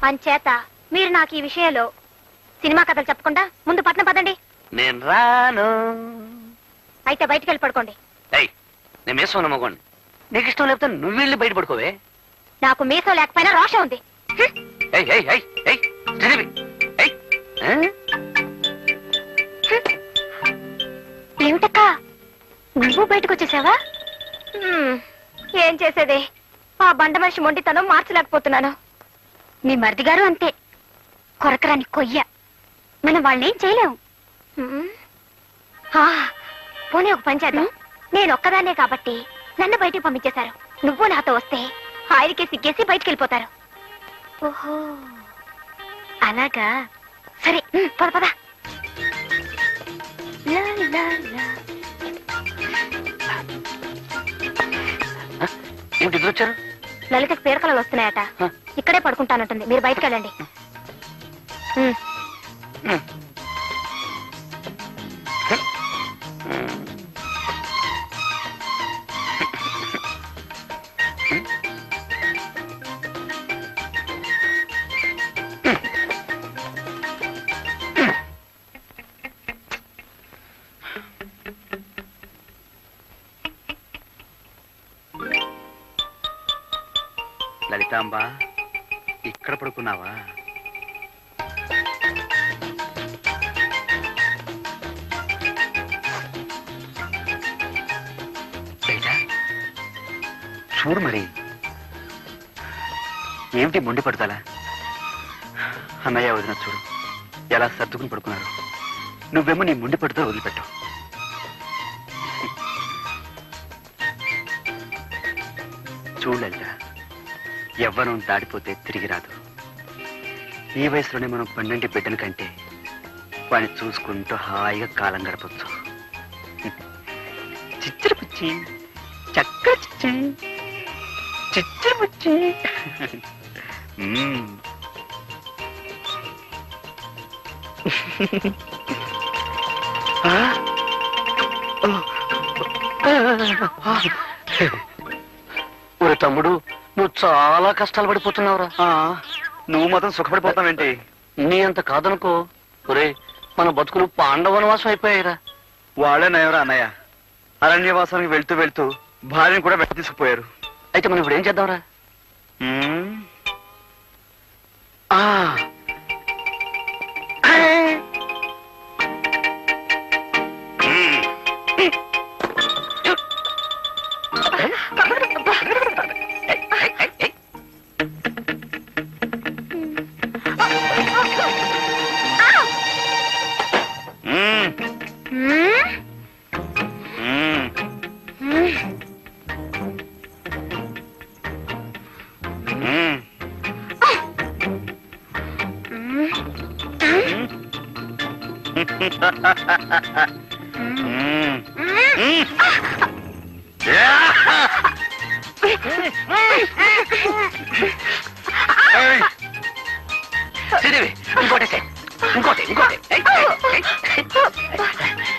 అంచేత మీరు నాకు ఈ విషయంలో సినిమా కథలు చెప్పకుండా ముందు పట్నం పదండి. నేను రాను. అయితే బయటికి వెళ్ళి పడుకోండి. నేను మీసం నమ్మకోండి. నీకు ఇష్టం లేకపోతే నువ్వు వెళ్ళి బయట పడుకోవే. నాకు మీసం లేకపోయినా రోషం ఉంది. ఏమిటక్క నువ్వు బయటకు వచ్చేసావా? ఏం చేసేది, ఆ బండ మనిషి మొండితనం మార్చలేకపోతున్నాను. మీ మరిది గారు అంతే, కొరకరాని కొయ్య. మనం వాళ్ళనేం చేయలేము. పోనీ ఒక పని చేద్దాం. నేను ఒక్కదాన్నే కాబట్టి నన్ను బయటికి పంపించేశారు. నువ్వు నాతో వస్తే ఆయనకే సిగ్గేసి బయటికి వెళ్ళిపోతారు. ఓహో అలాగా, సరే పద పద. ఏమిటి ఇద్దరు వచ్చారు? లలితకు పీడకలలు వస్తున్నాయట. ఇక్కడే పడుకుంటానంటుంది. మీరు బయటకు వెళ్ళండి. లలితాంబా, ఇక్కడ పడుకున్నావా? చూడు మరి, ఏమిటి మొండి పడతాలా? అన్నయ్య వదిన చూడు ఎలా సర్దుకుని పడుకున్నారు. నువ్వేమో నీ మొండి పడుతా వదిలిపెట్టావు. చూడు లలిత, యవ్వనం దాడిపోతే తిరిగి రాదు. ఈ వయసులోనే మనం 12 బిడ్డల కంటే వాడిని చూసుకుంటూ హాయిగా కాలం గడపచ్చు. చిచ్చరి పుచ్చి, చక్కర చిచ్చి, చిచ్చరి పుచ్చి. ఒరే తమ్ముడు, నువ్వు చాలా కష్టాలు పడిపోతున్నావురా. నువ్వు మాత్రం సుఖపడిపోతావేంటి? నీ అంత కాదనుకో. ఒరే, మన బతుకులు పాండవనవాసం అయిపోయాయిరా. వాళ్ళే నయవరా అన్నయ్య. అరణ్యవాసానికి వెళ్తూ వెళ్తూ భార్యను కూడా వెంట తీసుకుపోయారు. అయితే మనం ఇప్పుడు ఏం చేద్దాంరా?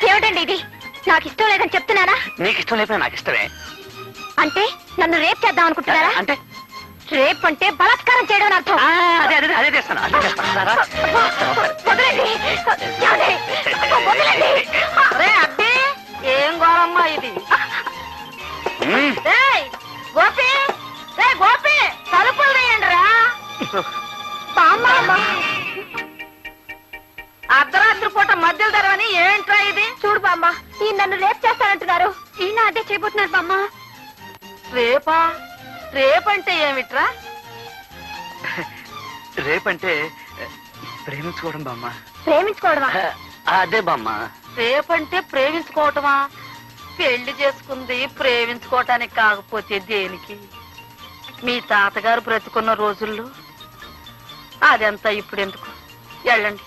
ఏమిటండి ఇది? నాకు ఇష్టం లేదని చెప్తున్నానా? నీకు ఇష్టం లేకపోతే నాకు ఇష్టమే. అంటే నన్ను రేప్ చేద్దాం అనుకుంటున్నారా? అంటే రేప్ అంటే బలాత్కారం చేయడం అని అర్థం. అదే చేస్తాను. ఏం గోరమ్మా ఇది? గోపి, గోపి, తలుపులు వేయండి రా. అర్ధరాత్రి పూట మధ్యలో తెరవని ఏంట్రా ఇది? చూడు బామ్మ, ఈ నన్ను రేప్ చేస్తానంటున్నారు. ఈయన అదే చేయబోతున్నారు బామ్మ. రేపా? రేపంటే ఏమిట్రా? రేపంటే ప్రేమించుకోవడం బామ్మ. ప్రేమించుకోవడమా? అదే బామ్మ. రేపంటే ప్రేమించుకోవటమా? పెళ్లి చేసుకుంది ప్రేమించుకోవటానికి కాకపోతే దేనికి? మీ తాతగారు బ్రతుకున్న రోజుల్లో అదంతా ఇప్పుడు ఎందుకు? వెళ్ళండి.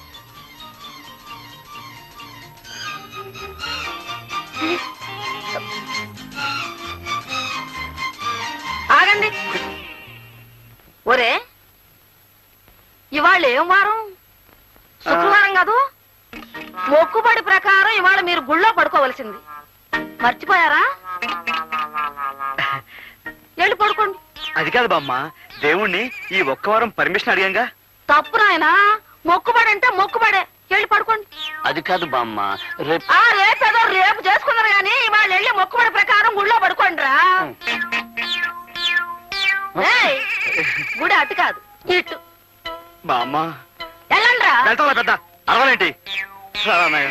ఆగండి. ఒరే, ఇవాళ ఏం వారం? శుక్రవారం కాదు? మొక్కుబడి ప్రకారం ఇవాళ మీరు గుళ్ళో పడుకోవలసింది. మర్చిపోయారా? వెళ్ళి అది కాదు బామ్మ, దేవుణ్ణి ఈ ఒక్క వారం పర్మిషన్ అడిగాంగా. తప్పు నాయనా, మొక్కుబడి అంటే మొక్కుబడే. వెళ్ళి పడుకోండి. అది కాదు బామ్మ, రేపు రేపేదో రేపు చేసుకుందరు గాని ఇవాళ వెళ్ళి మొక్కుబడి ప్రకారం గుళ్ళో పడుకోండి రా. గుడి అటు కాదు ఇటు. బామ్మ వెళ్ళండి రా. వెళ్తా పెద్ద అరవాలేంటి. సరే అన్నయ్య.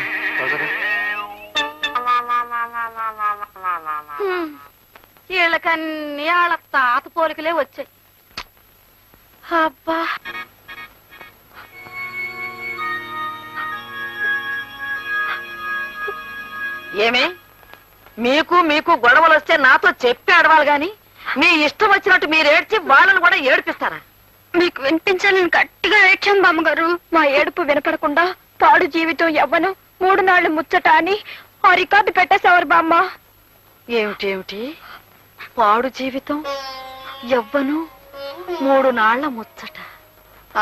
వీళ్ళకన్నీ వాళ్ళ తాత పోలికలే వచ్చాయి. అబ్బా, ఏమే మీకు మీకు గొడవలు వస్తే నాతో చెప్పి ఆడవాలి గాని మీ ఇష్టం వచ్చినట్టు మీరు ఏడ్చి వాళ్ళని కూడా ఏడిపిస్తారా? మీకు వినిపించాలని గట్టిగా ఏడ్చాను బామ్మగారు. మా ఏడుపు వినపడకుండా పాడు జీవితం యవ్వను 3 నాళ్ళు ముచ్చట అని ఆ రికార్డు పెట్టేసేవారు బామ్మ. ఏమిటేమిటి పాడు జీవితం యవ్వను 3 నాళ్ల ముచ్చట?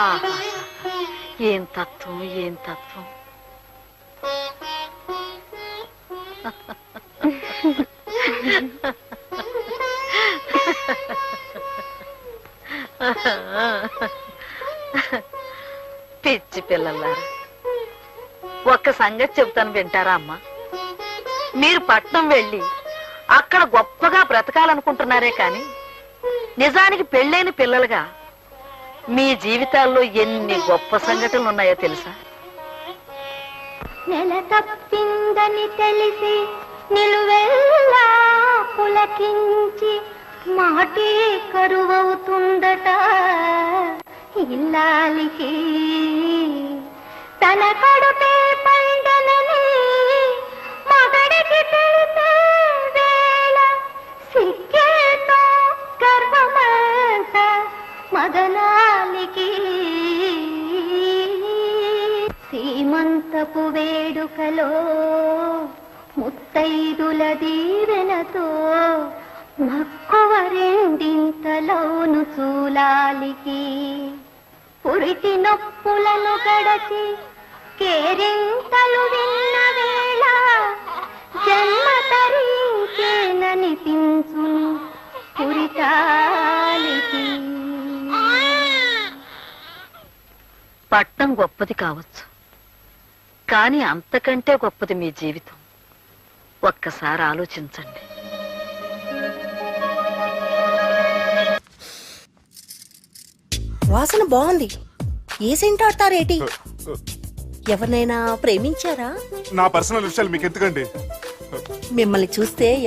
ఆహా, ఏం తత్వం, ఏం తత్వం. పిచ్చి పిల్లలారా, ఒక్క సంగతి చెబుతాను, వింటారా అమ్మా? మీరు పట్నం వెళ్ళి అక్కడ గొప్పగా బ్రతకాలనుకుంటున్నారే కాని నిజానికి పెళ్ళైన పిల్లలుగా మీ జీవితాల్లో ఎన్ని గొప్ప సంఘటనలు ఉన్నాయో తెలుసా? నెల తప్పిందని తెలిసి నిలువెల్లా పులకించి మాటే కరువవుతుందట ఇల్లాలికి. తన కడుపే పండనని మగడికి తెలిపే వేళ సిక్కేతో గర్వమంత మదనాలికి. సీమంతపు వేడుకలో ముత్తైదుల దీవెనతో మక్కువ రెండింతలోను చూలాలికి. పురిటి నొప్పులను గడచి కేరింతలు విన్న వేళ జన్మ తరించేననిపించును పురిటాలికి. పట్నం గొప్పది కావచ్చు, కానీ అంతకంటే గొప్పది మీ జీవితం. ఒక్కసారి ఆలోచించండి. వాసన బాగుంది. ఏ సెంట్ ఆడతారేటి? ఎవరినైనా ప్రేమించారా? నా పర్సనల్ విషయాలు మీకు ఎందుకండి? మిమ్మల్ని చూస్తే